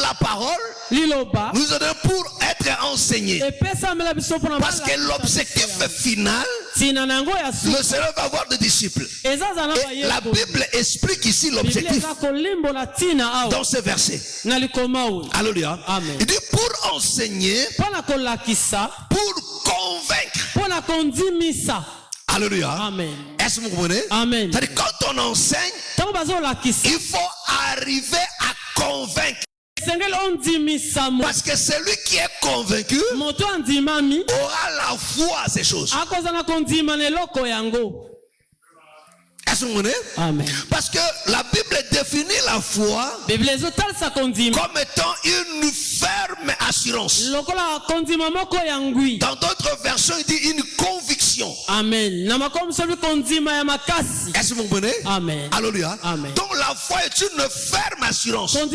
la parole nous est donnée pour être enseignée. Parce que l'objectif final, le Seigneur va avoir des disciples. Et la Bible explique ici l'objectif dans ce verset. Alléluia. Il dit pour enseigner, pour convaincre. Alléluia. Amen. Est-ce que vous comprenez? Amen. C'est-à-dire quand on enseigne, il faut arriver à convaincre. Parce que celui qui est convaincu aura la foi à ces choses. Est-ce que vous comprenez? Amen. Parce que la Bible définit la foi comme étant une ferme assurance. Dans d'autres versions, il dit une conviction. Amen. Est-ce que vous comprenez? Amen. Alléluia. Amen. Donc la foi est une ferme assurance. Une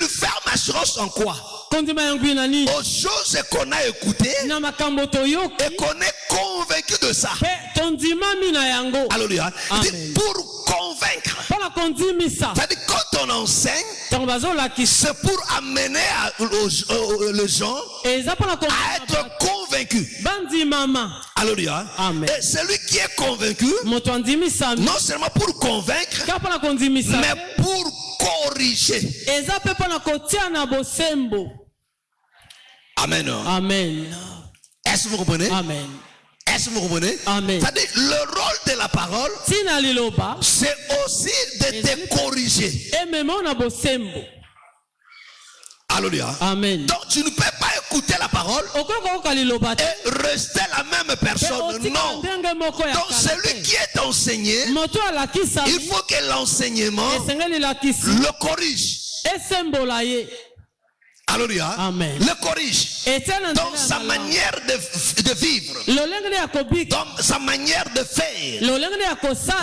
ferme assurance en quoi? Aux choses qu'on a écoutées et qu'on est convaincu de ça. Alléluia. Pour convaincre. C'est-à-dire quand on enseigne, c'est pour amener les gens à être convaincus. Alléluia. Et celui qui est convaincu, non seulement pour convaincre, mais pour corriger. Amen. Amen. Est-ce que vous comprenez? Amen. Est-ce que vous comprenez? Amen. C'est-à-dire le rôle de la parole, c'est aussi de te corriger. Alléluia. Amen. Donc tu ne peux pas écouter la parole et rester la même personne. Non. Donc celui qui est enseigné, il faut que l'enseignement le corrige. Alléluia. Amen. Le corrige dans sa manière de vivre, dans sa manière de faire.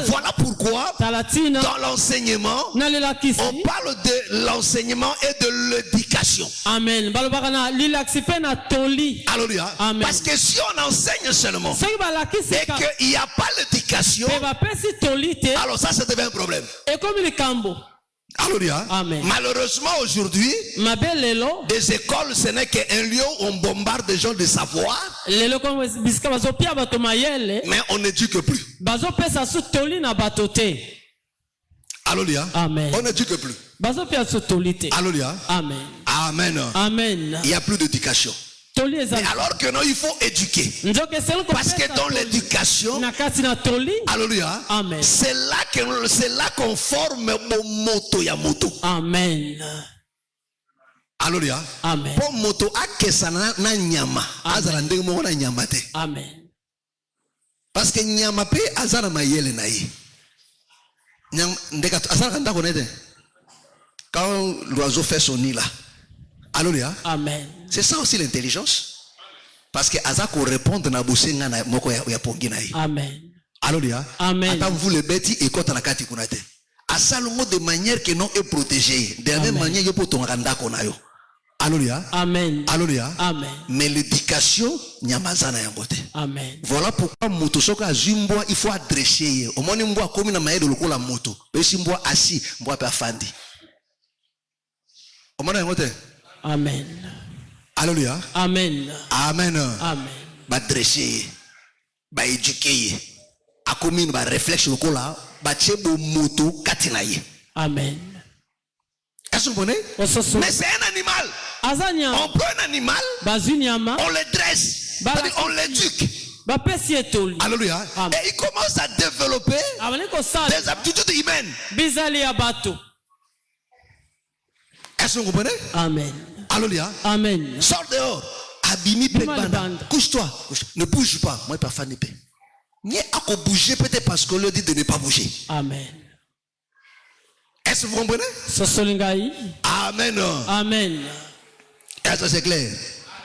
Voilà pourquoi dans l'enseignement, on parle de l'enseignement et de l'éducation. Amen. Alléluia. Parce que si on enseigne seulement et qu'il n'y a pas l'éducation, alors ça devient un problème. Alléluia. Amen. Malheureusement aujourd'hui, des écoles, ce n'est qu'un lieu où on bombarde des gens de savoir, mais on n'éduque plus. Alléluia. Amen. On n'éduque plus. Alléluia. Amen. Amen. Amen. Il n'y a plus d'éducation. Mais alors que non, il faut éduquer. Parce que dans l'éducation, alléluia, c'est là qu'on forme mon moto ya moto. Amen. Alléluia. Amen. Pour moto akesana na nyama. Azala ndenge mo na nyama te. Amen. Parce que nyama pe azala mayele na ye. Nyama ndeka azala kanda connaître. Quand l'oiseau fait son nid là. Alléluia. Amen. C'est ça aussi l'intelligence. Parce que Azako répond na bosenga na moko ya pongi na ye. Amen. Alléluia. Amen. Attends vous le bêti et quand na kati kunate. Asalongo de manière que non est protégé. De la même manière que pour ton randa konayo. Alléluia. Amen. Alléluia. Amen. Mais l'éducation nyamazana yangote. Amen. Voilà pourquoi moto soka zimboa il faut adresser. Au moins mboa komi na mayedo lokola moto. Pe simboa assis, mboa pe afandi. Au moins yangote. Amen. Alléluia. Amen. Amen. Amen. Ba dresser, ba éduquer, a commis ba réflexion kola, ba chebo moto katinaye. Amen. Est-ce que vous comprenez? Mais c'est un animal. On prend un animal, on le dresse, on l'éduque. Alléluia. Et il commence à développer des aptitudes humaines. Est-ce que vous comprenez? Amen. Alléluia. Amen. Sors dehors. Abimi Pekbanda. Couche-toi. Ne bouge pas. Moi, pas fan épée. Ni à bouger peut-être parce qu'on leur dit de ne pas bouger. Amen. Est-ce que vous comprenez? Amen. Amen. Est-ce que c'est clair?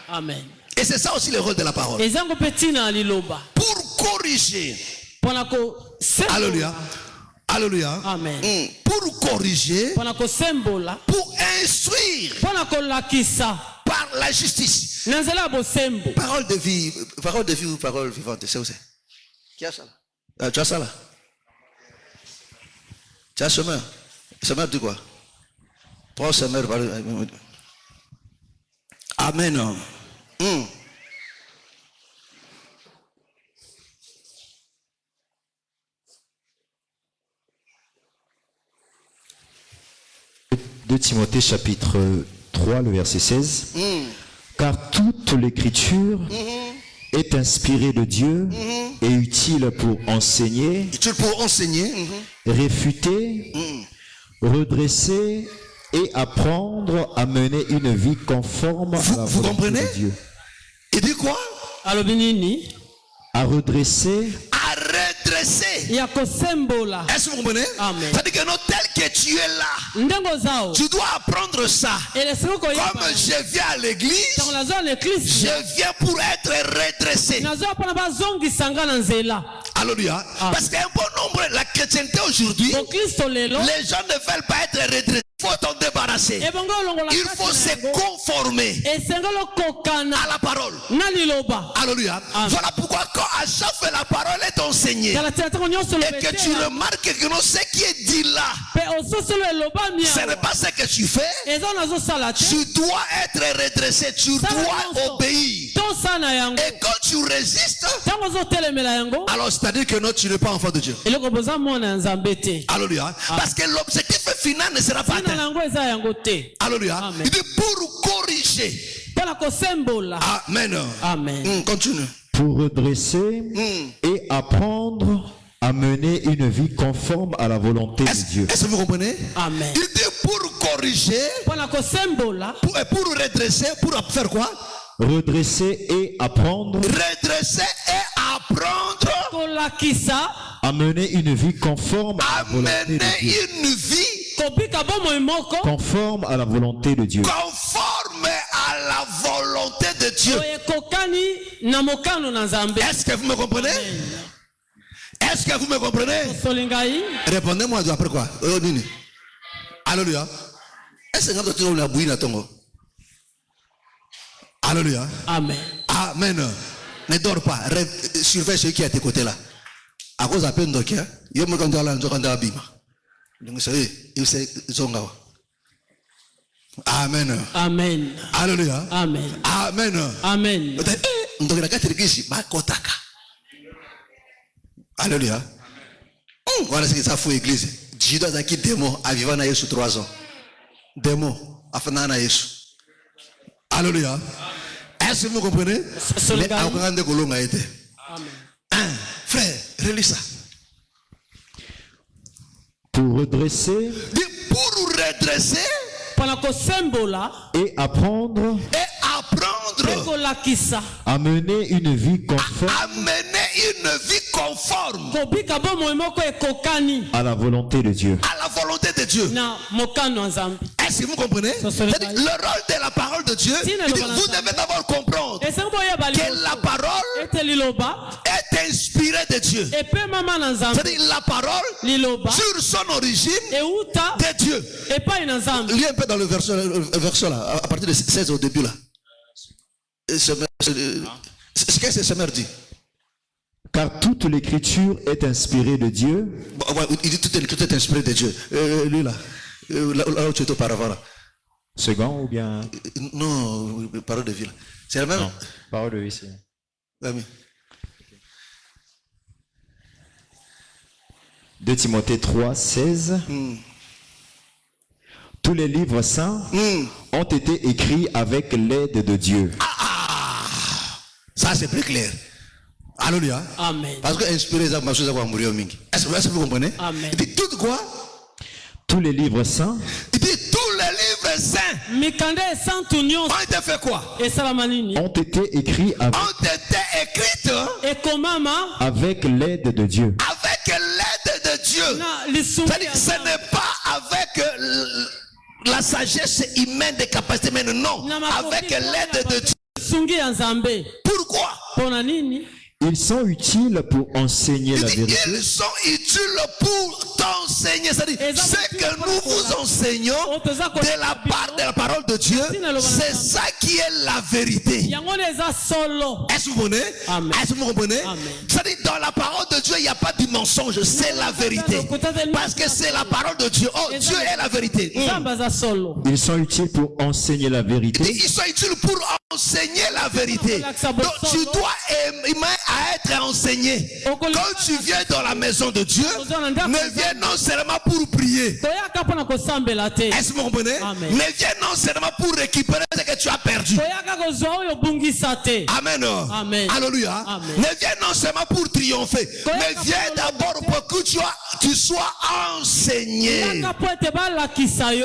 Amen. Et c'est ça aussi le rôle de la parole. Pour corriger. Alléluia. Alléluia. Amen. Pour corriger, pour instruire par la justice. Parole de vie ou parole vivante, c'est où c'est? Qui a ça là? Tu as ça là? Tu as semeur? Semeur de quoi? 3 semeurs. Amen. De Timothée chapitre 3, le verset 16. Car toute l'écriture est inspirée de Dieu et utile pour enseigner, réfuter, redresser et apprendre à mener une vie conforme à la volonté de Dieu. Il dit quoi? À redresser, est-ce que vous comprenez? C'est-à-dire que non, tel que tu es là, tu dois apprendre ça. Comme je viens à l'église, je viens pour être redressé. Alléluia. Parce qu'un bon nombre, la chrétienté aujourd'hui, les gens ne veulent pas être redressés. Il faut t'en débarrasser. Il faut se conformer à la parole. Alléluia. Voilà pourquoi quand à chaque fois la parole est enseignée et que tu remarques que non, ce qui est dit là, ce n'est pas ce que tu fais, tu dois être redressé, tu dois obéir. Et quand tu résistes, alors c'est-à-dire que non, tu n'es pas enfant de Dieu. Alléluia. Parce que l'objectif final ne sera pas atteint. Alléluia. Il dit pour corriger. Amen. Amen. Continue. Pour redresser et apprendre à mener une vie conforme à la volonté de Dieu. Est-ce que vous comprenez? Amen. Il dit pour corriger, pour redresser, pour faire quoi? Redresser et apprendre. Redresser et apprendre à mener une vie conforme à la volonté de Dieu. Une vie conforme à la volonté de Dieu. Conforme à la volonté de Dieu. Est-ce que vous me comprenez? Est-ce que vous me comprenez? Répondez-moi après quoi? Alléluia. Est-ce que tu as bouilli na tongo? Alléluia. Amen. Amen. Ne dors pas. Surveille celui qui est à tes côtés là. À cause de la peine de qui? Il me compte là, je compte à Bima. Donc, il sait, Amen. Amen. Alléluia. Amen. Amen. Amen. Alléluia. Voilà ce que ça fait l'église. Judas a quitté démon à vivre na Yesu 3 ans. Démon à faire na Yesu. Alléluia. Est-ce que vous comprenez? Amen. Frère, relis ça. Pour redresser et apprendre à mener une vie conforme à la volonté de Dieu. À la volonté de Dieu. Est-ce que vous comprenez? Le rôle de la parole de Dieu, vous devez d'abord comprendre que la parole est inspirée de Dieu. C'est-à-dire la parole sur son origine de Dieu. Lis un peu dans le verset là, à partir de 16 au début là. Ce que ce semeur dit. Car toute l'écriture est inspirée de Dieu. Il dit toute l'écriture est inspirée de Dieu. Lui là, là où tu es auparavant là. Second ou bien? Non, parole de vie là. C'est la même. Non, parole de vie c'est. Amen. 2 Timothée 3, 16. Tous les livres saints ont été écrits avec l'aide de Dieu. Ça c'est plus clair. Alléluia. Amen. Parce que inspirer ça, est-ce que vous comprenez? Amen. Il dit tout quoi? Tous les livres saints. Il dit tous les livres saints. Ont été fait quoi? Ont été écrits avec l'aide de Dieu. Avec l'aide de Dieu. Ce n'est pas avec la sagesse humaine des capacités, mais non, avec l'aide de Dieu. Pourquoi? Ils sont utiles pour enseigner la vérité. Ils sont utiles pour t'enseigner. C'est-à-dire, ce que nous vous enseignons de la part de la parole de Dieu, c'est ça qui est la vérité. Est-ce que vous comprenez? Est-ce que vous comprenez? C'est-à-dire, dans la parole de Dieu, il n'y a pas de mensonge, c'est la vérité. Parce que c'est la parole de Dieu. Oh, Dieu est la vérité. Ils sont utiles pour enseigner la vérité. Ils sont utiles pour enseigner la vérité. Donc, tu dois aimer à être enseigné. Quand tu viens dans la maison de Dieu, ne viens non seulement pour prier. Est-ce que vous comprenez? Ne viens non seulement pour récupérer ce que tu as perdu. Amen. Amen. Alléluia. Amen. Ne viens non seulement pour triompher, mais viens d'abord pour que tu sois enseigné.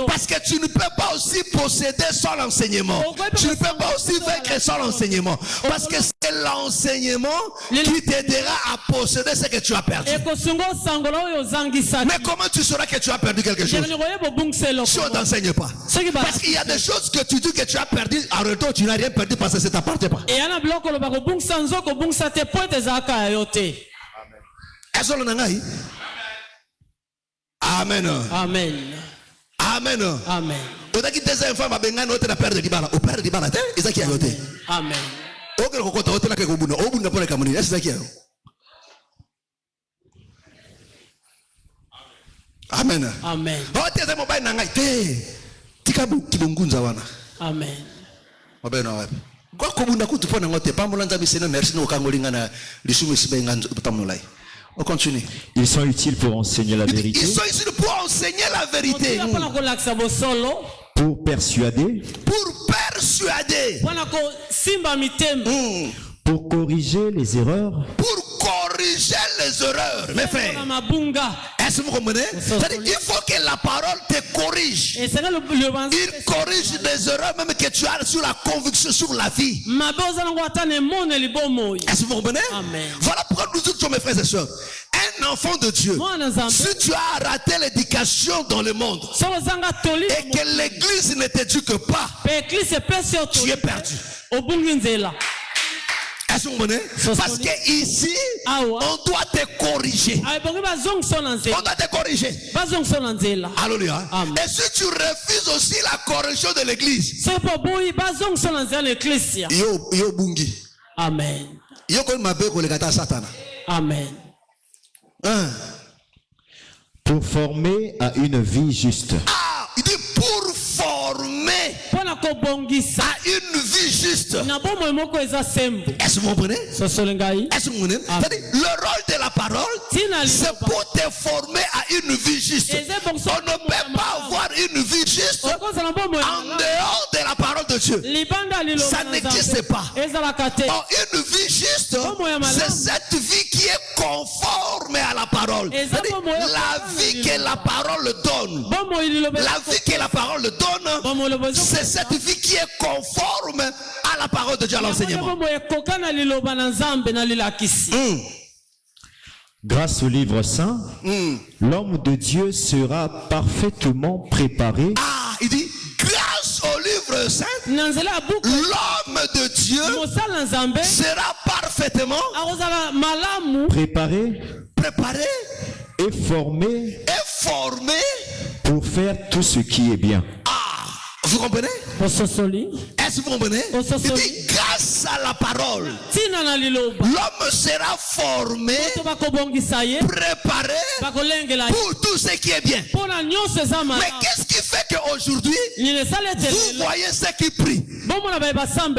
Parce que tu ne peux pas aussi posséder sans l'enseignement. Tu ne peux pas aussi vaincre sans l'enseignement. Parce que c'est l'enseignement qui t'aidera à posséder ce que tu as perdu. Mais comment tu sauras que tu as perdu quelque chose si on ne t'enseigne pas? Parce qu'il y a des choses que tu dis que tu as perdu, en retour tu n'as rien perdu parce que ça ne t'appartient pas. Amen. Amen. Amen. Amen. Amen. Amen. Amen. Amen. On continue. Ils sont utiles pour enseigner la vérité. Ils sont utiles pour enseigner la vérité. Pour persuader. Pour persuader. Pour corriger les erreurs. Pour corriger les erreurs. Mes frères. Est-ce que vous comprenez? Il faut que la parole te corrige. Il corrige des erreurs même que tu as sur la conviction, sur la vie. Est-ce que vous comprenez? Amen. Voilà pourquoi nous tous, mes frères et sœurs, un enfant de Dieu, si tu as raté l'éducation dans le monde et que l'église ne t'éduque pas, tu es perdu. Est-ce que vous comprenez? Parce que ici, on doit te corriger. On doit te corriger. Alléluia. Et si tu refuses aussi la correction de l'église, yo bungi. Amen. Yo kon mabe ko le kata Satan. Amen. Pour former à une vie juste. Ah, il dit pour former à une vie juste. Est-ce que vous comprenez? Est-ce que vous comprenez? Le rôle de la parole, c'est pour te former à une vie juste. On ne peut pas avoir une vie juste en dehors de la parole de Dieu. Ça n'existe pas. Or, une vie juste, c'est cette vie qui est conforme à la parole. La vie que la parole donne. La vie que la parole donne, c'est cette vie qui est conforme à la parole de Dieu, à l'enseignement. Grâce au livre saint, l'homme de Dieu sera parfaitement préparé. Ah, il dit, grâce au livre saint, l'homme de Dieu sera parfaitement préparé et formé pour faire tout ce qui est bien. Vous comprenez? Est-ce que vous comprenez? Il dit grâce à la parole, l'homme sera formé, préparé pour tout ce qui est bien. Mais qu'est-ce qui fait qu'aujourd'hui, vous voyez ceux qui prient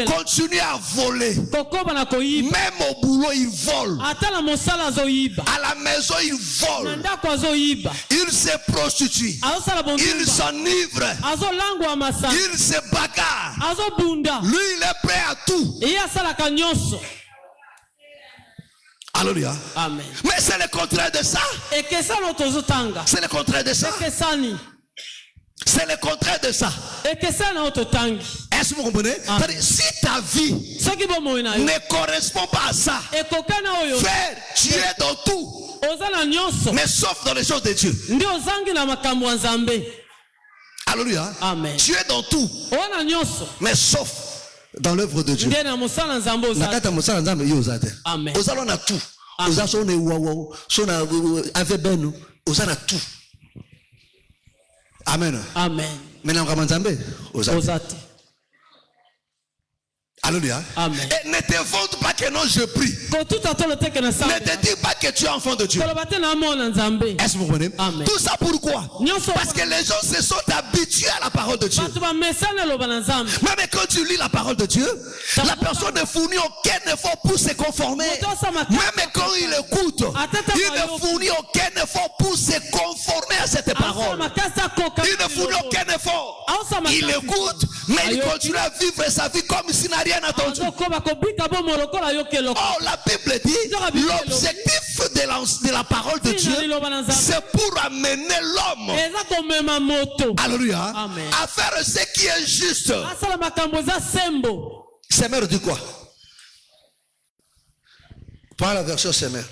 continuent à voler? Même au boulot, ils volent. À la maison, ils volent. Ils se prostituent. Ils s'enivrent. Il se bagarre. Lui, il est prêt à tout. Alléluia. Amen. Mais c'est le contraire de ça. C'est le contraire de ça. C'est le contraire de ça. Est-ce que vous comprenez? Si ta vie ne correspond pas à ça, frère, tu es dans tout, mais sauf dans les choses de Dieu. Alléluia. Amen. Tu es dans tout, mais sauf dans l'œuvre de Dieu. Amen. Amen. Amen. Alléluia. Amen. Et ne te vante pas que non, je prie. Ne te dis pas que tu es enfant de Dieu. Est-ce que vous comprenez? Amen. Tout ça pourquoi? Parce que les gens se sont habitués à la parole de Dieu. Même quand tu lis la parole de Dieu, la personne ne fournit aucun effort pour se conformer. Même quand il écoute, il ne fournit aucun effort pour se conformer à cette parole. Il ne fournit aucun effort. Il écoute, mais il continue à vivre sa vie comme s'il n'a rien entendu. Oh, la Bible dit, l'objectif de la parole de Dieu, c'est pour amener l'homme, alléluia, à faire ce qui est juste. Semeur dit quoi? Prends la version Semeur.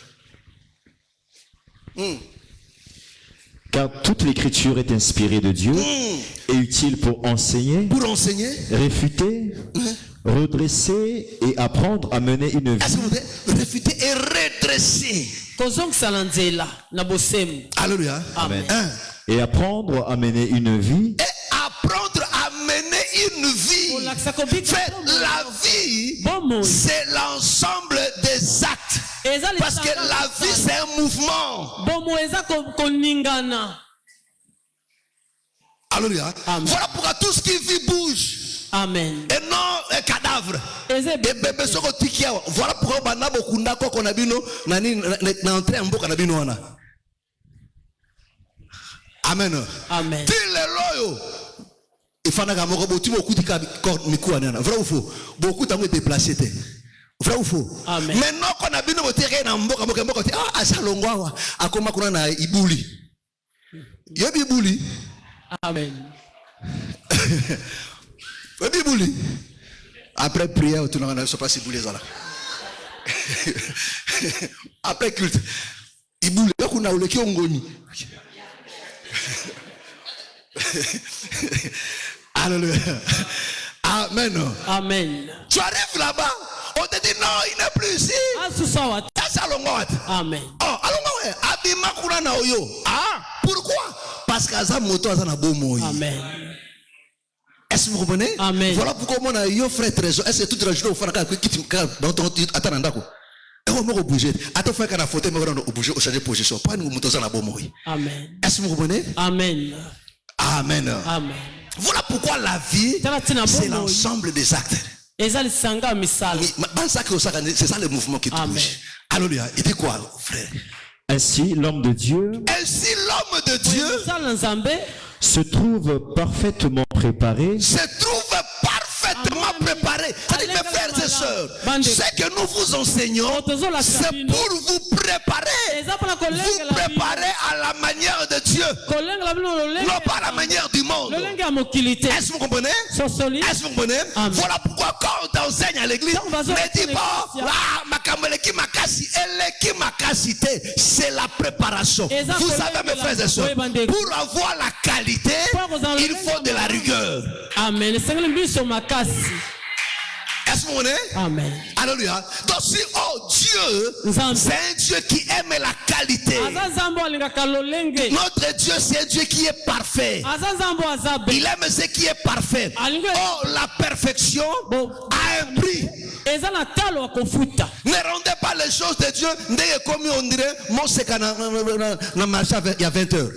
Car toute l'écriture est inspirée de Dieu et utile pour enseigner, réfuter, redresser et apprendre à mener une vie. Est-ce que vous dites réfuter et redresser? Alléluia. Amen. Et apprendre à mener une vie. Et apprendre à mener une vie. La vie, c'est l'ensemble des actes. Parce que la vie, c'est un mouvement. Alléluia. Voilà pourquoi tout ce qui vit bouge. Amen. Et non un cadavre. Voilà pourquoi Amen. Amen. Il faut vrai ou faux? Beaucoup d'entre eux déplacés. Vrai ou faux? Amen. Maintenant qu'on a bien noté na mboka ah asalongwa akoma kuna na ibuli. Yebi ibuli. Amen. Yebi ibuli. Après prière tout le monde ne sait pas si ibuli là. Après culte. Ibuli kuna uleki ongoni. Alléluia. Amen. Amen. Tu arrives là-bas, on te dit non, il n'est plus ici. Amen. Oh, ah, pourquoi? Parce qu'Aza moto Aza na bomoy. Amen. Est-ce que vous comprenez? Amen. Voilà pourquoi on a yo frère trésor. Est-ce que toute la journée on fait dans ton attends d'accord. Et on va bouger. Attends faire kana fauteuil mais on bouger au changer position. Pas nous moto Aza na bomoy. Amen. Est-ce que vous comprenez? Amen. Amen. Amen. Voilà pourquoi la vie, c'est l'ensemble des actes. C'est ça le mouvement qui touche. Alléluia. Il dit quoi, frère? Ainsi, l'homme de Dieu se trouve parfaitement préparé. C'est-à-dire, mes frères et sœurs, ce que nous vous enseignons, c'est pour vous préparer. Vous préparer à la manière de Dieu, non pas à la manière du monde. Est-ce que vous comprenez? Est-ce que vous comprenez? Voilà pourquoi quand on t'enseigne à l'église, ne dis pas, c'est la préparation. Vous savez, mes frères et sœurs, pour avoir la qualité, il faut de la rigueur. Amen. Est-ce que vous comprenez? Amen. Alléluia. Donc si, oh Dieu, c'est un Dieu qui aime la qualité. Notre Dieu, c'est un Dieu qui est parfait. Il aime ce qui est parfait. Oh, la perfection a un prix. Ne rendez pas les choses de Dieu comme on dirait, mon c'est n'a marché il y a 20 heures.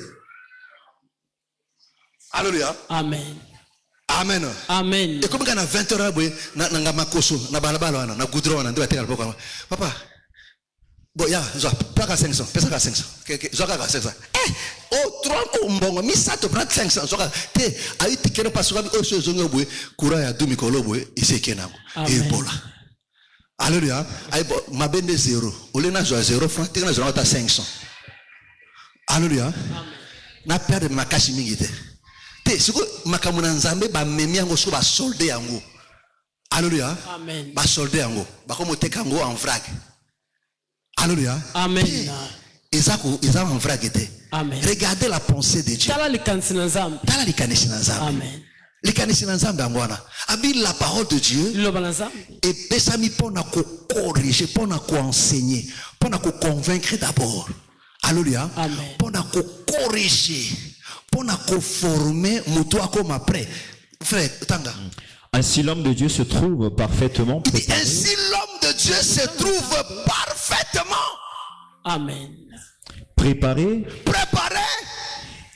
Alléluia. Amen. Amen. Amen. Et comme quand on a 20 heures, na makoso, na balabala, na goudron, na papa. Bon, ya, pas à 500, pesa à 500. Zoka à 500. Oh, 3 mbongo, mi ça te prend 500. Zoka, te, ayi tikeno pasuka bi o sezongo boy, kura ya dumi kolo boy, isekena. Et voilà. Alléluia. Ayi ma bende 0. Ole na zo 0 francs, tikena zo ta 500. Alléluia. Amen. Na perdre ma kashi mingi te. Te siko makamuna nzambe ba memi yango so ba solde yango. Alléluia. Amen. Ba solde yango. Ba komo teka yango en vrac. Alléluia. Amen. Ezako en vrac était. Amen. Regardez la pensée de Dieu. Tala likanisi na nzambe. Tala likanisi na nzambe. Amen. La parole de Dieu est pesami pour nous corriger, pour nous enseigner, pour nous convaincre d'abord. Alléluia. Pour nous corriger, pour nous former, nous comme après. Frère, Tanga. Ainsi l'homme de Dieu se trouve parfaitement préparé. Ainsi l'homme de Dieu se trouve parfaitement. Amen. Préparé. Préparé.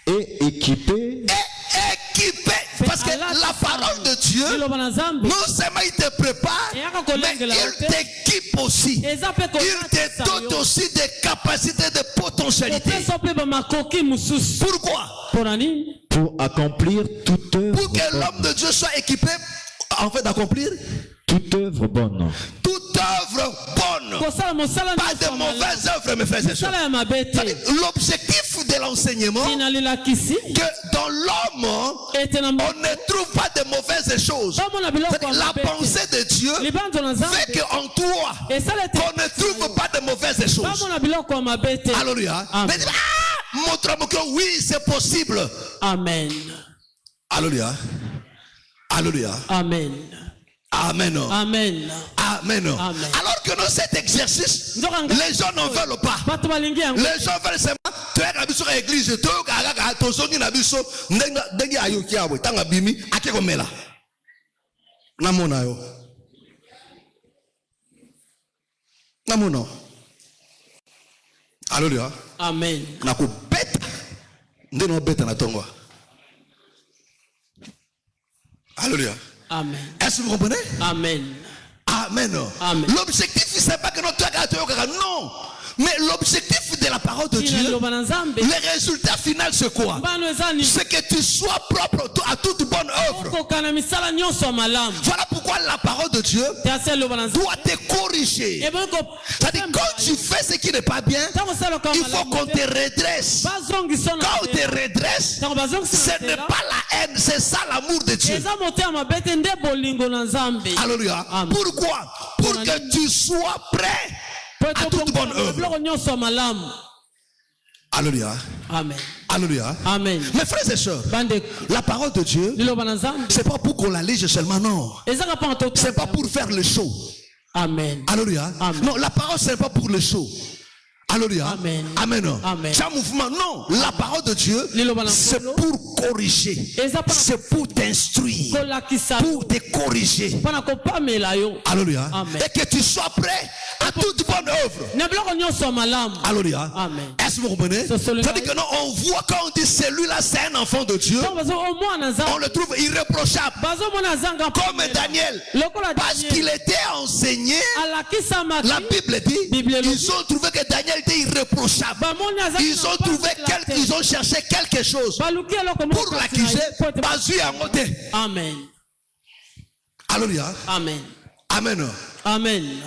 Et équipé. Parce que la parole de Dieu, non seulement il te prépare, mais il t'équipe aussi. Il te donne aussi des capacités, des potentialités. Pourquoi? Pour accomplir toute œuvre. Pour que l'homme de Dieu soit équipé, en fait, d'accomplir toute œuvre bonne. Toute œuvre bonne. Pas de mauvaises œuvres, mes frères et sœurs. L'objectif de l'enseignement, que dans l'homme, on ne trouve pas de mauvaises choses. La pensée de Dieu fait qu'en toi, on ne trouve pas de mauvaises choses. Alléluia. Montre-moi que oui, c'est possible. Amen. Alléluia. Alléluia. Amen. Amen. Amen. Amen. Alors que dans cet exercice, les gens n'en veulent pas. Les gens veulent seulement tu es à l'église, tu es à l'église. Alléluia. Amen. Alléluia. Amen. Est-ce que vous comprenez? Amen. Amen. Amen. L'objectif, c'est pas que notre non. Mais l'objectif de la parole de Dieu, le résultat final, c'est quoi? C'est que tu sois propre à toute bonne œuvre. Voilà pourquoi la parole de Dieu doit te corriger. C'est-à-dire, quand tu fais ce qui n'est pas bien, il faut qu'on te redresse. Quand on te redresse, ce n'est pas la haine, c'est ça l'amour de Dieu. Alléluia. Pourquoi? Pour que tu sois prêt à toute bonne œuvre. Alléluia. Amen. Alléluia. Amen. Mes frères et sœurs, la parole de Dieu, c'est pas pour qu'on la lise seulement, non. C'est pas pour faire le show. Amen. Alléluia. Amen. Non, la parole c'est pas pour le show. Alléluia. Amen. Amen. Amen. C'est un mouvement. Non, la parole de Dieu, c'est pour corriger. C'est pour t'instruire. Pour te corriger. Alléluia. Amen. Et que tu sois prêt à toute bonne œuvre. Alléluia. Amen. Est-ce que vous comprenez? C'est-à-dire que non, on voit quand on dit celui-là c'est un enfant de Dieu, on le trouve irréprochable. Comme Daniel. Parce qu'il était enseigné, la Bible dit, ils ont trouvé que Daniel était irréprochable. Ils ont trouvé ils ont cherché quelque chose pour l'accuser. Amen. Alléluia. Amen. Amen. Amen.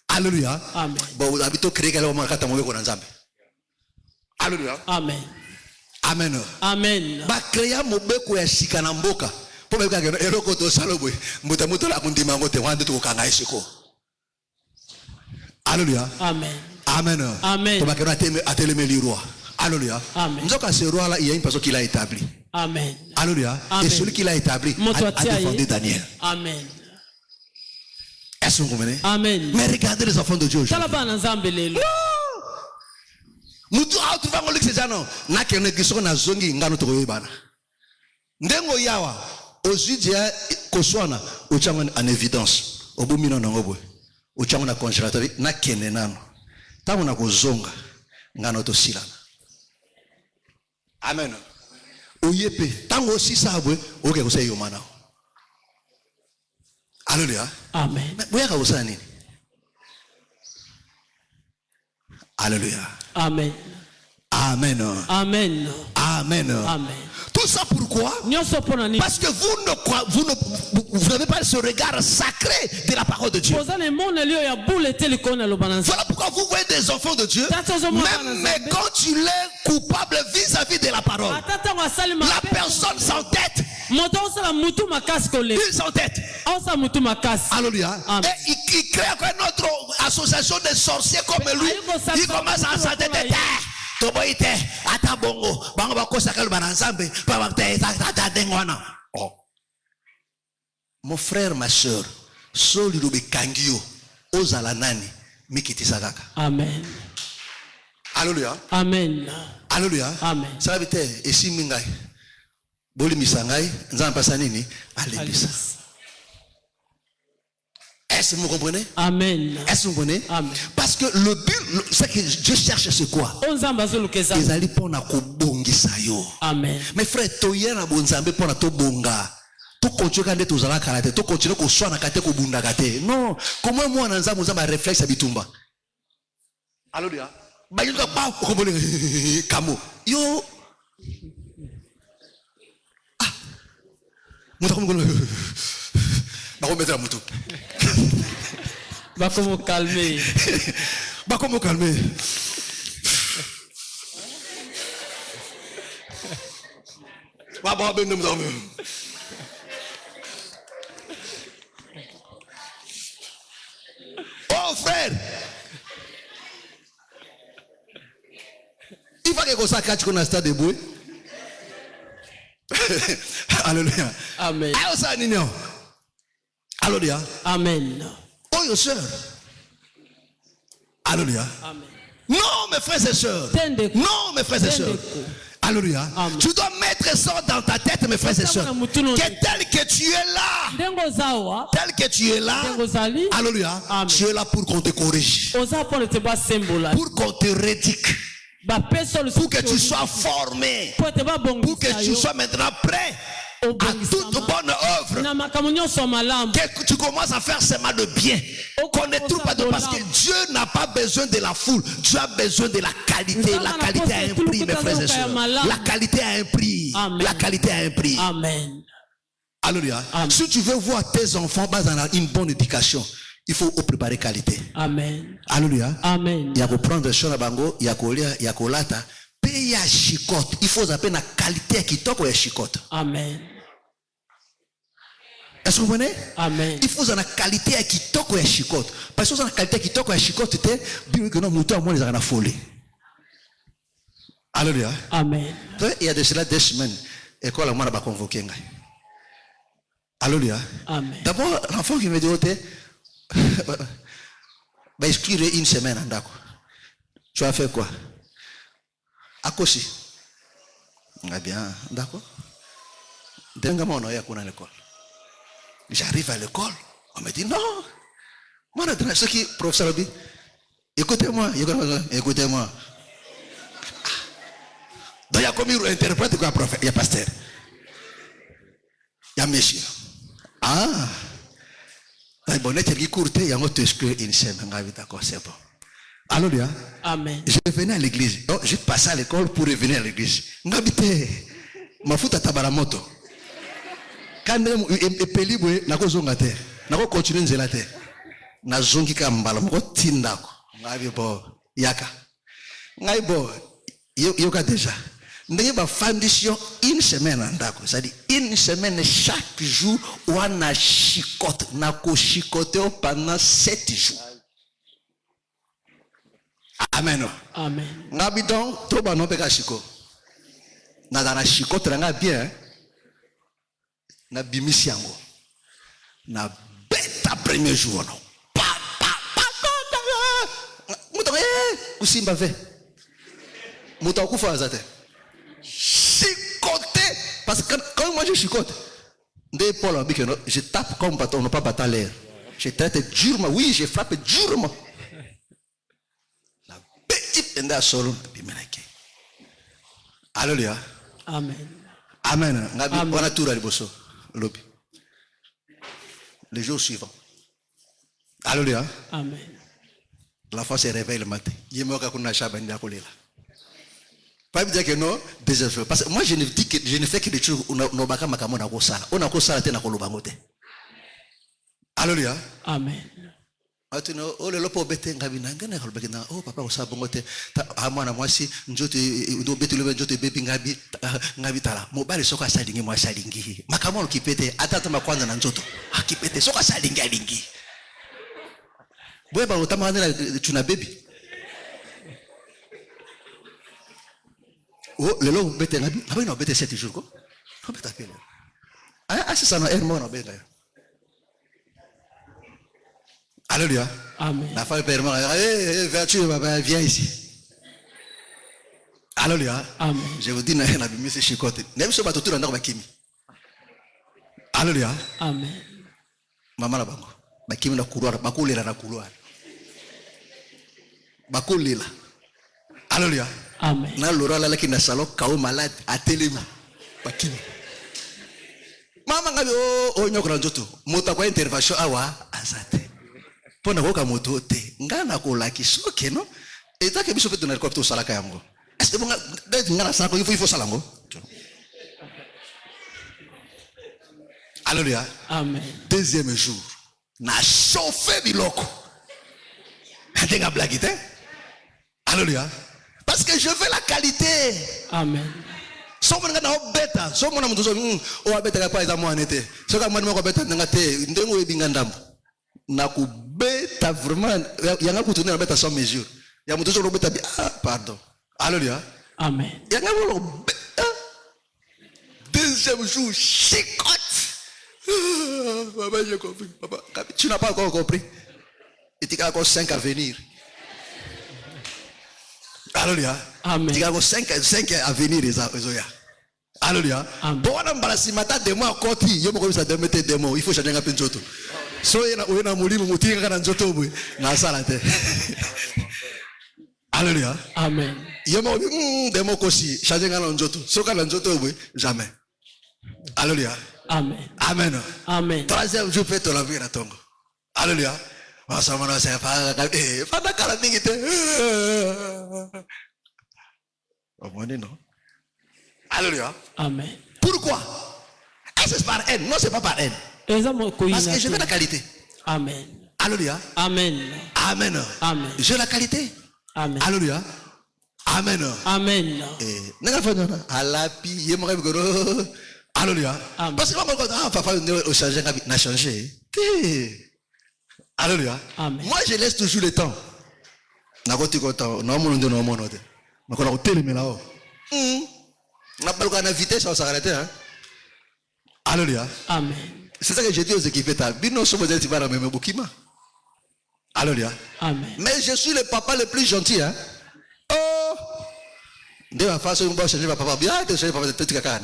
Alléluia. Amen. Alléluia. Amen. Amen. Amen. Alléluia. Amen. Amen. Amen. Alléluia. Amen. Ce roi-là, il y a une personne qui l'a établi. Amen. Alléluia. Amen. Et celui qui l'a établi a défendu Daniel. Amen. Est-ce que vous comprenez? Amen. Mais regardez les enfants de Dieu aujourd'hui. Mutu autuva ngoli sezano na kene giso na zongi ngano to yebana ndengo yawa ozidia koswana uchangwa en évidence obumino na ngobwe uchangwa na conservateur na kene nano tangu na kuzonga ngano to silana. Amen. Oyepe tangu osisabwe oke kuseyo mana. Alléluia. Amen. Boya ka usana nini? Alléluia. Amen. Amen. Amen. Amen. Amen. Tout ça pourquoi? Parce que vous n'avez pas ce regard sacré de la parole de Dieu. Voilà pourquoi vous voyez des enfants de Dieu, même quand tu l'es coupable vis-à-vis de la parole, la personne s'entête. Il s'entête. Alléluia. Et il crée une autre association de sorciers comme lui. Il commence à s'entêter. toboite ata bongo bango bakosaka ba nzambe pa bakata dengwana. Oh. Mon frère, ma soeur, soli lobe kangio ozala nani mikitisa kaka. Amen. Alléluia. Amen. Alléluia. Amen. Ça veut dire esi mingai boli misangai nzambe pasa nini alebisa. Est-ce que vous comprenez? Amen. Est-ce que vous comprenez? Amen. Parce que le but, ce que Dieu cherche, c'est quoi? Ils allaient pour na kobongisa yo. Amen. Mes frères, toye na bonzambe pour na to bonga. To continue quand tu zala karate, to continue ko swa na kate ko bunda kate. Non, comment moi na nzambe nzambe réflexe abitumba. Alléluia. Ba yuka pa ko bole kamo. Yo. Ah. Muta ko ngolo. Ba ko mettre mutu. Va comment calmer. Va comment calmer. Va bon ben nous. Oh frère. Il faut que ça catch qu'on a stade debout. Alléluia. Amen. Ayo ça nino. Alléluia. Amen. Oh, your sœur. Alléluia. Amen. Non, mes frères et sœurs. Non, mes frères et sœurs. Alléluia. Amen. Tu dois mettre ça dans ta tête, mes frères et sœurs. Que tel que tu es là. Tel que tu es là. Alléluia. Amen. Tu es là pour qu'on te corrige. Pour qu'on te rédique. Pour que tu sois formé. Pour que tu sois maintenant prêt à toute bonne œuvre. Que tu commences à faire seulement de bien. Qu'on ne trouve pas de, parce que Dieu n'a pas besoin de la foule. Dieu a besoin de la qualité. La qualité a un prix, mes frères et sœurs. La qualité a un prix. La qualité a un prix. Amen. Alléluia. Si tu veux voir tes enfants dans une bonne éducation, il faut préparer qualité. Amen. Alléluia. Amen. Il y a que prendre sur bango, il y a que lire, il y a que lata. Payer à chicote. Il faut appeler la qualité qui toque au chicote. Amen. Est-ce que vous comprenez? Amen. Il faut la qualité qui toque au chicote. Parce que la qualité qui toque au chicote, c'était bien que nos moutons, moi, les a folie. Alléluia. Amen. Il y a de cela 2 semaines. École, moi, on va convoquer. Alléluia. Amen. D'abord, l'enfant qui me dit, va exclure 1 semaine, d'accord. Tu vas faire quoi? À Kosi. Ah bien, d'accord. Dengamon, on est à l'école. J'arrive à l'école, on me dit non. Moi, ce qui professeur dit, écoutez-moi. Donc il y a comme il interprète quoi, prophète, il y a pasteur, il y a monsieur. Ah, bon, il courte, il y a un autre exclu, il s'aime, d'accord, c'est bon. Alléluia. Amen. Je venais à l'église. Donc, j'ai passé à l'école pour revenir à l'église. N'habitez, ma foute à tabaramoto. Quand même, epelibwe, nako zonga te, nako continue nzela te, na zongi ka mbala, moko tindako, ngabi bo, yaka, ngabi bo, yoka déjà. Ndenge ba fondation 1 semaine andako, c'est-à-dire 1 semaine chaque jour, wana chicote, nako chicote pendant 7 jours. Amen. Amen. Ngabi donc, to ba no peka chiko. Na dana chicote nga bien. Na bimisi yango na beta premier jour non muto usimba ve muto kufa azate chicoté parce que quand moi je chicote ndé Paul a dit que je tape comme bâton non pas battre l'air, je traite durement, oui je frappe durement la petite enda solo bimenake. Alléluia. Amen. Amen. Ngabi on a tout à liboso. Le jour suivant. Alléluia. Amen. L'enfant se réveille le matin. Il me dit pas me dire que non, désespéré. Parce que moi je ne dis que je ne fais que des choses où on a makamona ko sala. On a ko sala tena ko lobangote. Alléluia. Amen. Atino o le lopo bete ngabi nangana ko bekina oh papa ko sa bongote amwana mwasi njote do bete le njote bebi ngabi tala mobali soka salingi mwa salingi makamona kipete atata makwanza na njoto akipete soka salingi alingi bweba utamana tuna bebi Oh, le long, bête, la vie, non, bête 7 jours, quoi. Comment t'appelles? Ah, c'est ça, non, elle, non, bête, là. Alléluia. Amen. La femme permet, vertu, viens ici. Alléluia. Amen. Je vous dis, n'a mis ces chicotes. Même si on va tout dans notre kimi. Alléluia. Amen. Maman la bango. Bakimi na couloir, bakolela na couloir. Bakolela. Alléluia. Amen. Na lora la qui na salon kao malade à téléma. Bakimi. Mama ngabi o nyokora njoto. Moto kwa intervention awa azate. Pona koka moto te. Ngana ko laki soke no. Eta ke biso fetu na ko to salaka yango. Est-ce que bonga ngana sako il faut salango. Alléluia. Amen. Deuxième jour. Na chauffé biloko. Adenga blagite. Alléluia. Parce que je veux la qualité. Amen. Somo nga na obeta, somo na mtuzo o abeta ka pa mo anete. So ka mwana mo obeta nga te, ndengo ebinga ndambo. Na kubeta vraiment yanga kutunena obeta sans mesure. Ya mtuzo obeta pardon. Alléluia. Amen. Yanga obeta. Deuxième jour, chicote. Papa, j'ai compris. Papa, tu n'as pas encore compris. Il y a encore 5 à venir. Alléluia. Amen. Il y a encore 5 à venir. Alléluia. Bon, on a embarrassé matin de moi à côté. Il faut changer un peu de joto. So, il y a un mouli, il y a un joto. Alléluia. Amen. Il y a des mots aussi. Changer un joto. So, quand un joto, jamais. Alléluia. Amen. Amen. Amen. Troisième jour, fais la vie à Tongo. Alléluia. Ça m'a dit, pas d'accord avec non. Alléluia. Amen. Pourquoi? Est-ce que c'est par haine? Non, c'est pas par haine. Parce que je veux la qualité. Amen. Alléluia. Amen. Amen. Amen. Je veux la qualité. Amen. Alléluia. Amen. Amen. Alléluia. Parce que papa n'a changé. Alléluia. Amen. Moi, je laisse toujours le temps. Alléluia. Amen. C'est ça que j'ai dit aux équipés. Alléluia. Amen. Mais je suis le papa le plus gentil. Hein? Oh! De ma façon, je vais changer papa. Bien, tu changes papa. Tu as caca.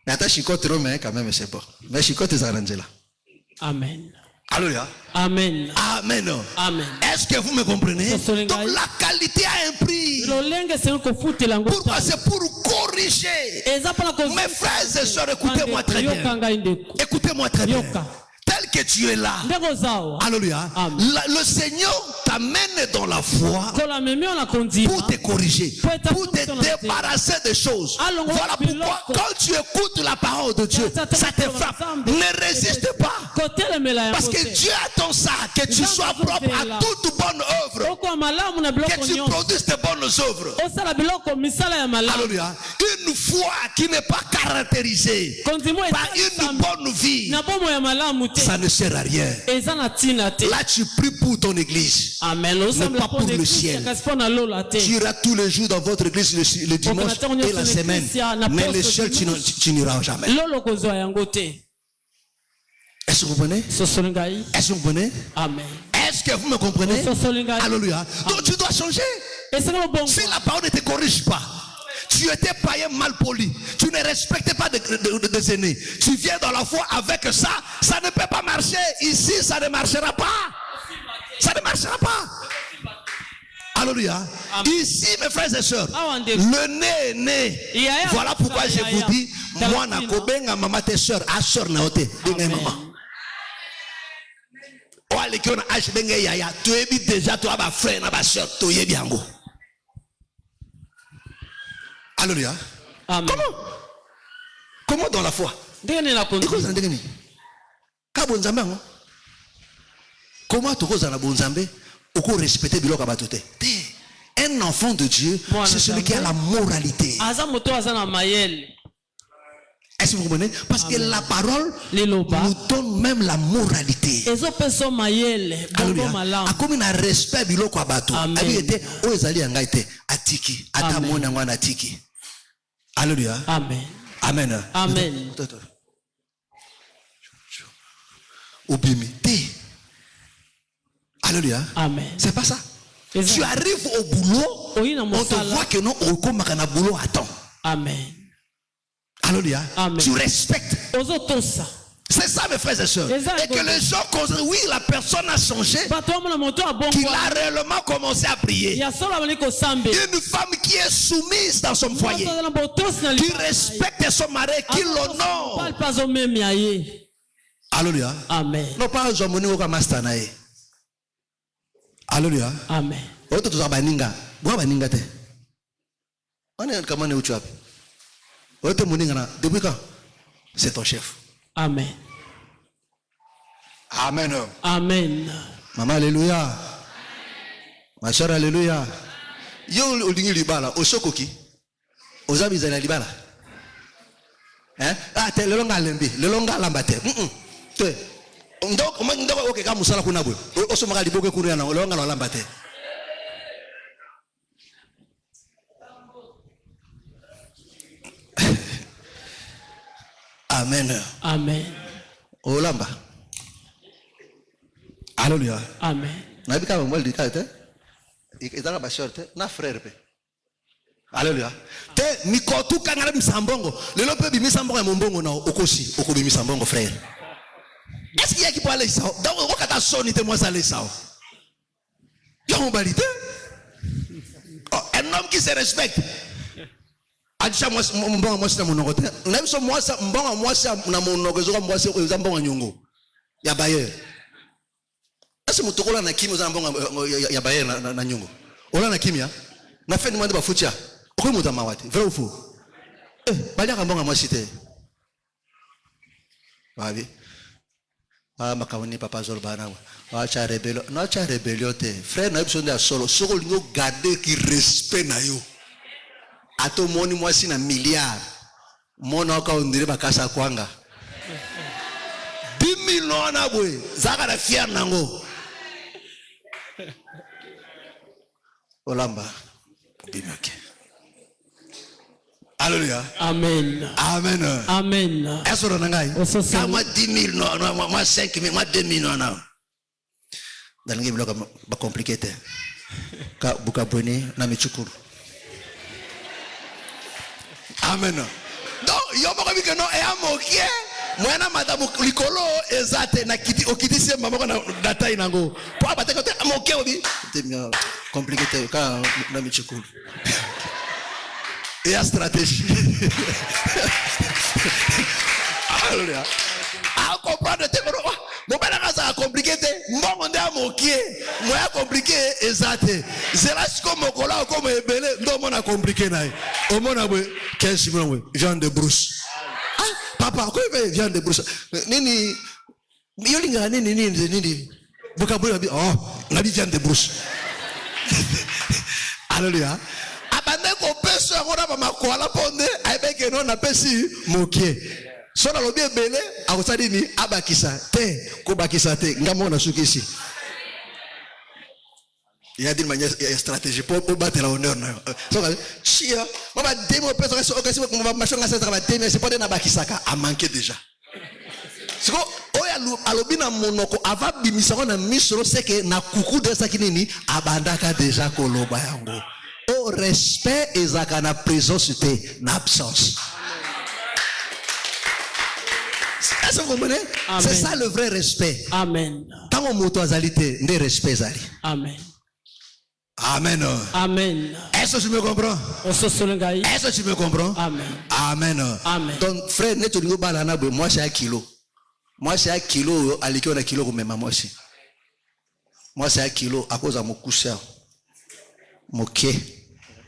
Mais attends, chicote romain quand même, c'est bon. Mais chicote est Angela. Amen. Alléluia. Amen. Amen. Amen. Est-ce que vous me comprenez? Donc la qualité a un prix. Pourquoi? C'est pour corriger. Mes frères et sœurs, écoutez-moi très bien. Écoutez-moi très bien. Tel que tu es là. Alléluia. Le Seigneur t'amène dans la foi pour te corriger, pour te débarrasser des choses. Voilà pourquoi quand tu écoutes la parole de Dieu, ça te frappe. Ne résiste pas. Parce que Dieu attend ça, que tu sois propre à toute bonne œuvre. Que tu produises de bonnes œuvres. Alléluia. Une foi qui n'est pas caractérisée par une bonne vie, ça ne sert à rien. Là, tu pries pour ton église. Amen. Mais pas pour le ciel. Tu iras tous les jours dans votre église le dimanche et la semaine. Mais le ciel, tu n'iras jamais. Est-ce que vous comprenez? Est-ce que vous comprenez? Amen. Est-ce que vous me comprenez? Alléluia. Donc tu dois changer. Si la parole ne te corrige pas, tu étais païen mal poli, tu ne respectais pas des aînés, tu viens dans la foi avec ça, ça ne peut pas marcher. Ici, ça ne marchera pas. Ça ne marchera pas. Alléluia. Ici, mes frères et sœurs, le nez est né. Voilà pourquoi je vous dis, moi, na kobenga maman tes sœurs, à sœur na ote, benga maman. Oh, les qui ont âge benga yaya, tu es déjà toi ma frère na ma sœur, tu es bien go. Alléluia. Comment dans la foi? Comment tu oses bonzambe? Oko respecter biloko abatote. Un enfant de Dieu, c'est celui qui a la moralité. Est-ce que vous comprenez? Parce que la parole nous donne même la moralité. Alléluia. A comme un respect biloko abato. Abi était o ezali angaite atiki ata mona ngwana atiki. Alléluia. Amen. Amen. Amen. Obimité. Alléluia. Amen. C'est pas ça. Tu arrives au boulot, on te voit que non, au comme boulot attend. Amen. Alléluia. Amen. Tu respectes. C'est ça, mes frères et sœurs. Et que les gens considèrent, oui, la personne a changé, qu'il a réellement commencé à prier. Une femme qui est soumise dans son foyer, qui respecte son mari, qui l'honore. Alléluia. Amen. Non pas Jomoni ou Kamastanae. Alléluia. Amen. Oto to baninga. Bwa baninga te. On est comment ne uchuap. Oto moninga na depuis quand? C'est ton chef. Amen. Amen. Amen. Maman alléluia. Ma soeur alléluia. Yo olingi libala osokoki. Ozabizana libala. Hein? Ah te le longa lembi, le longa lambate. Te. Donc ndoko oke ka musala kuna bwe. Osomaka liboke kuna na le longa lambate. Amen. Amen. Olamba. Alléluia. Amen. Na bika mo di ka te. Itaka ba shorte na frère pe. Alléluia. Te mikotu kangala misambongo. Lelo pe bimisambongo ya mombongo na okosi, okobimisambongo frère. Est-ce qu'il y a qui peut aller ça? Donc on kata soni te moi ça aller ça. Yo on balite. Un homme qui se respecte. Adisha moi mbongo moi na monoko te. Na biso moi ça mbongo moi ça na monoko zo moi ça o mbongo nyongo. Ya baye. Est-ce que mutokola na kimi za mbongo ya baye na nyongo. Ola na kimia. Na fait demander ba futia. Pourquoi muta mawati? Vrai ou faux? Balia ka mbongo moi cité. Babi. Ah makawani papa zorbana. Acha rebellion. Non acha rebellion te. Frère na biso nda solo. Soko lingo garder qui respect na yo. Ato moni moi si na milliard. Mona ka ondire bakasa kwanga. 10 millions na boy. Zaka na fier nango. Olamba. Bimake. Alléluia. Amen. Amen. Amen. Est-ce que vous avez moi 10 000, non, moi 5 000, moi 2 000, non. Dans le bloc, c'est compliqué. Ka bukaboni na michukuru. Amen. Donc, il y a un que non, et à moquer. Moi, na madame Likolo, ezate na kiti, okiti se maman na data inango. Pour abattre côté moquer obi. C'est compliqué ka na michukuru. Et la stratégie. Alléluia. À comprendre te mon père a compliqué mon monde a moqué moi a compliqué exact c'est là comme mokola comme ebele ndo mon a compliqué naï au mon a 15 millions Jean de Brousse. Ah papa quoi Jean de Brousse nini yolinga nini bukabula bi oh na bi Jean de Brousse. Alléluia. Abandé ko peso ngora ba makola ponde ayebeke non na pesi mokie. So na lobi ebele akosali ni abakisa te ko bakisa te ngamo na sukisi. Il y a des manières stratégie pour battre la honneur na. So chia mama demo peso so okasi ko machonga sa travail demo c'est pas de na bakisaka a manqué déjà. Siko oya alobi na monoko ava bimisako na misro c'est que na kuku de sakinini abandaka déjà koloba yango. Au respect et na présence et na absence. Est-ce que vous comprenez? C'est ça le vrai respect. Amen. Tant on mutualité, ne respect zali. Amen. Amen. Amen. Est-ce que tu me comprends? Est-ce que tu me comprends? Amen. Amen. Amen. Donc frère, ne te dis pas là, moi c'est 1 kilo. Moi c'est 1 kilo, à l'école 1 kilo comme moi aussi. Moi c'est 1 kilo à cause de mon cousin. Moqué,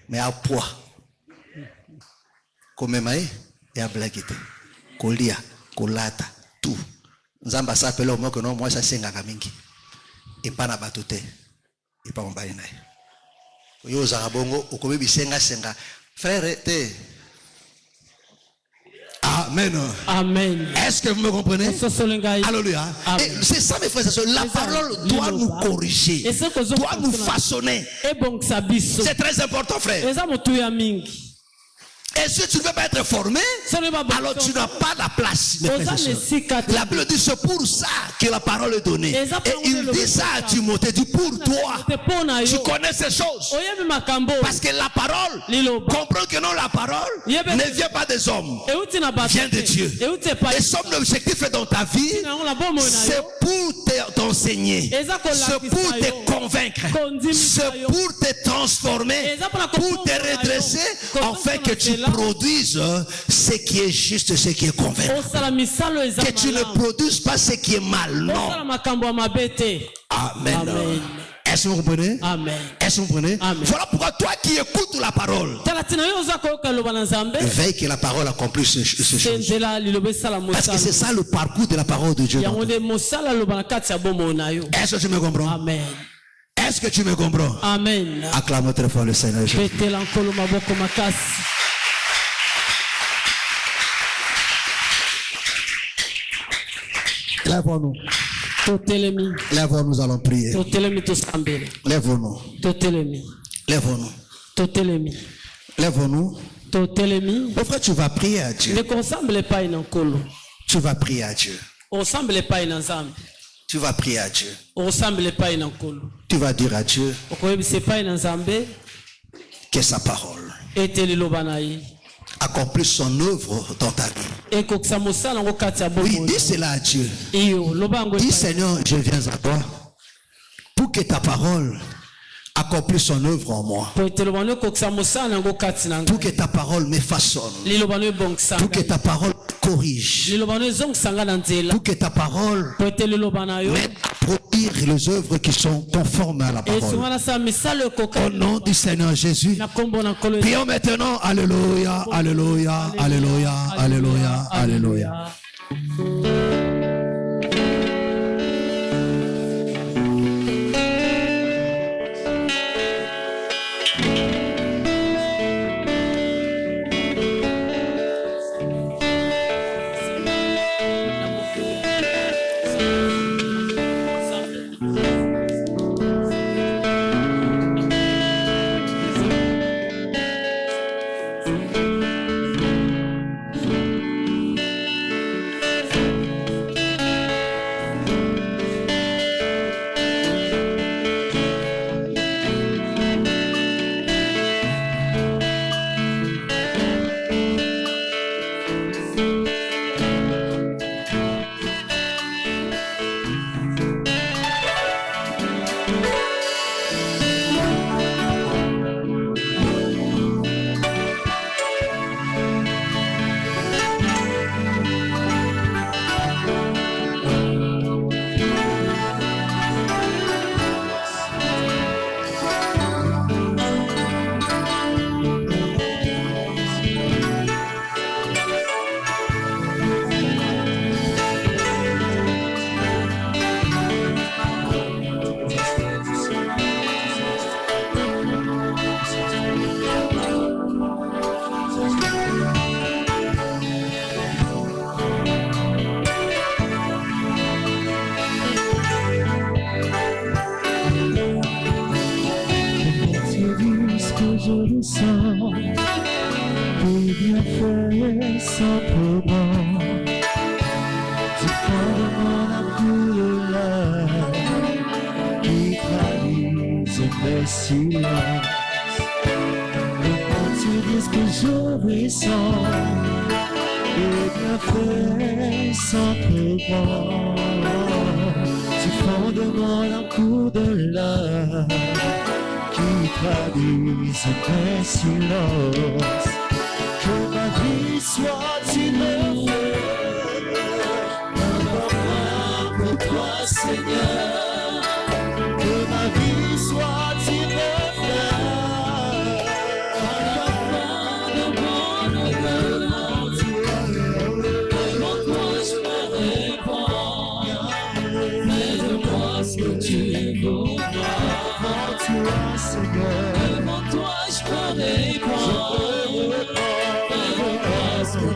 mais à poids. Comme maï et à blaguette. Kolia, kolata, tout. Nzamba s'appelle au moins que non, moi ça c'est un mingi. Et pas na batote. Et pas en bas. Yo zarabongo, au kobe bisenga senga. Frère, te. Amen. Amen. Est-ce que vous me comprenez? Alléluia. C'est ça, mes frères et sœurs. La parole doit nous corriger, doit nous façonner. C'est très important, frère. Et si tu ne veux pas être formé, alors tu n'as pas la place. La Bible dit c'est pour ça que la parole est donnée. Et il dit ça à Timothée, dit pour toi. Tu connais ces choses. Parce que la parole, comprends que non, la parole ne vient pas des hommes, vient de Dieu. Et son objectif dans ta vie, c'est pour t'enseigner, c'est pour te convaincre, c'est pour te transformer, pour te redresser, afin que tu produise ce qui est juste, ce qui est convaincant. Que tu ne produises pas ce qui est mal. Non. Amen. Est-ce que vous comprenez? Amen. Est-ce que vous comprenez? Voilà pourquoi toi qui écoutes la parole, veille que la parole accomplisse ce chose. Parce que c'est ça le parcours de la parole de Dieu. Est-ce que tu me comprends? Amen. Est-ce que tu me comprends? Amen. Acclame très fort le Seigneur Jésus. Lève-nous. Lève-nous, nous allons prier. Lève-nous. Lève-nous. Lève-nous. Mon frère, tu vas prier à Dieu. Tu vas prier à Dieu. Tu vas prier à Dieu. Tu vas dire à Dieu que sa parole accomplisse son œuvre dans ta vie. Oui, dis cela à Dieu. Dis Seigneur, je viens à toi pour que ta parole accomplisse son œuvre en moi. Pour que ta parole me façonne. Pour que ta parole corrige. Pour que ta parole m'aide à produire les œuvres qui sont conformes à la parole. Au nom du Seigneur Jésus. Prions maintenant. Alléluia, alléluia, alléluia, alléluia, alléluia.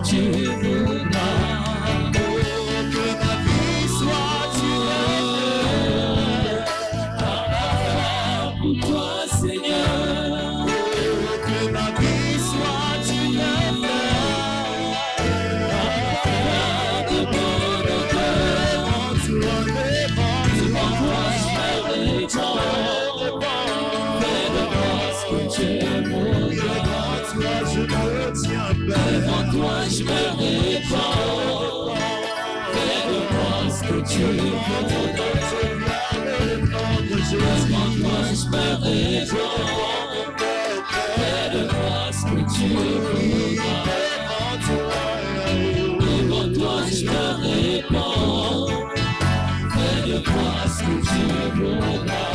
Tu veux tu voudras. Demande-moi, je me réponds. Fais-le-moi ce que tu voudras. Demande-moi, je me réponds. Fais-le-moi ce que tu voudras.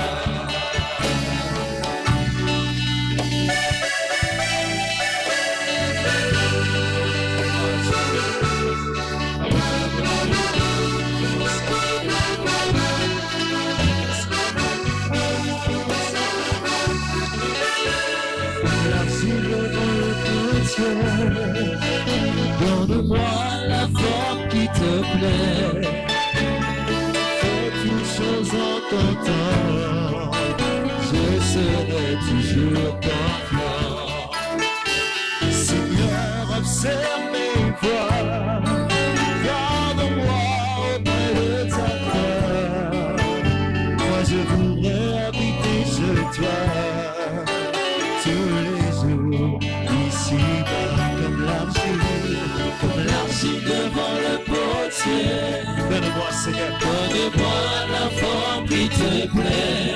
Donne-moi la forme qui te plaît. Fais toutes choses en ton temps. Je serai toujours confiant. Seigneur, observe mes voies. Garde-moi auprès de ta gloire. Moi je voudrais habiter chez toi tous les jours. Ici-bas comme l'argile devant le potier. Donne-moi, Seigneur, donne-moi la forme qui te plaît.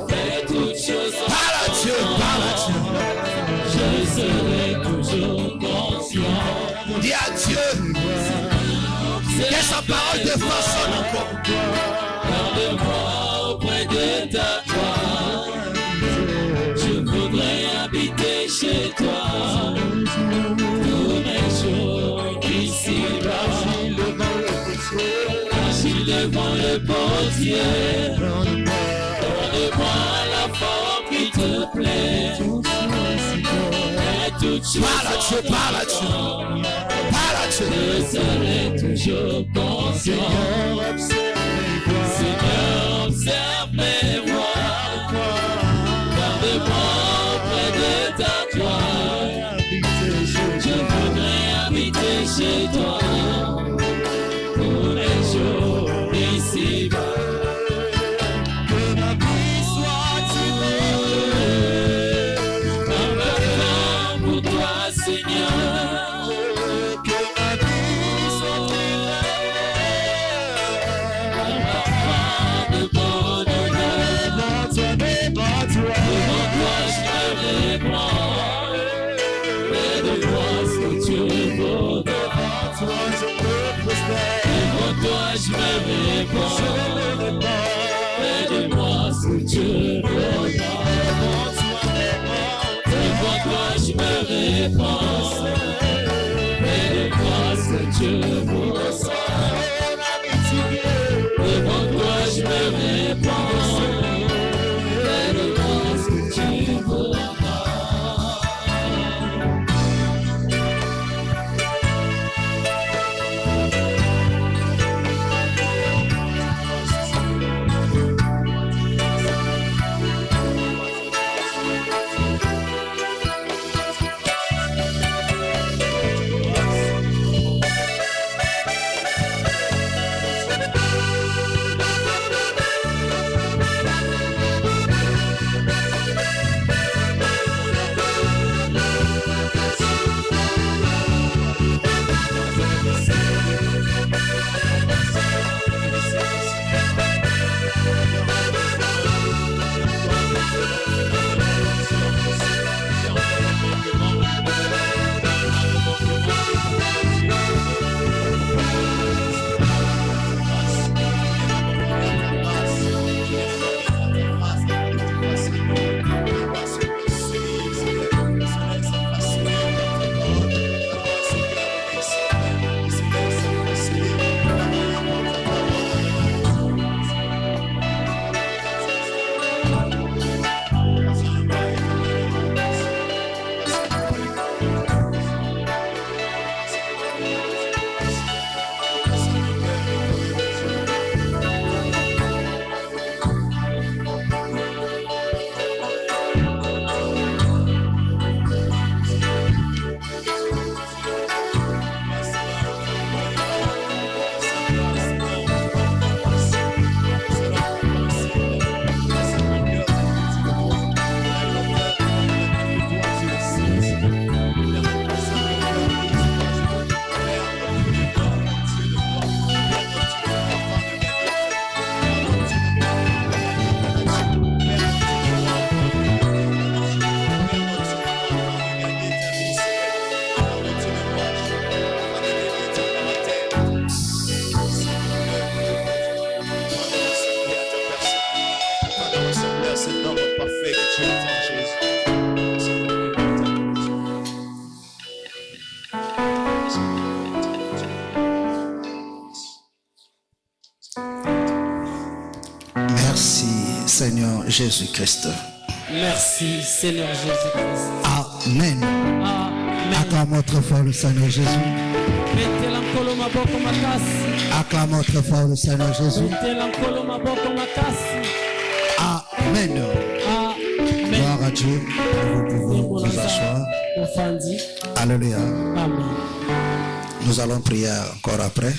Fais toutes choses en Parle à Dieu, parle à Dieu. Je serai toujours conscient. Dis à Dieu que sa parole défend son encore. Garde-moi auprès de ta gloire. Je voudrais habiter chez toi tous mes jours ici-bas. Agile devant le potier. Donne-moi la forme qui te plaît. Et toutes choses Parle à Dieu, parle à Dieu. Parle à Dieu. je serai toujours conscient. Seigneur, observe mes voies. Garde-moi auprès de ta gloire. Je voudrais habiter chez toi tous les jours ici-bas. Que ma vie soit tirée par le temps pour toi, Seigneur. Que ma vie soit tirée par la fin de bonheur. Devant toi, je me réponds. Fais-de-moi ce que tu voudras. Devant toi, je me réponds. Fais-de-moi ce que tu voudras. Devant toi, je me réponds. Fais-de-moi ce que tu voudras. Devant toi, je me réponds. Fais-de-moi ce que tu voudras. Jésus-Christ. Merci Seigneur Jésus-Christ. Amen. Acclamons très fort le Seigneur Jésus. Acclamons très fort le Seigneur Jésus. Amen. Gloire à Dieu. Vous pouvez vous asseoir. Alléluia. Nous allons prier encore après.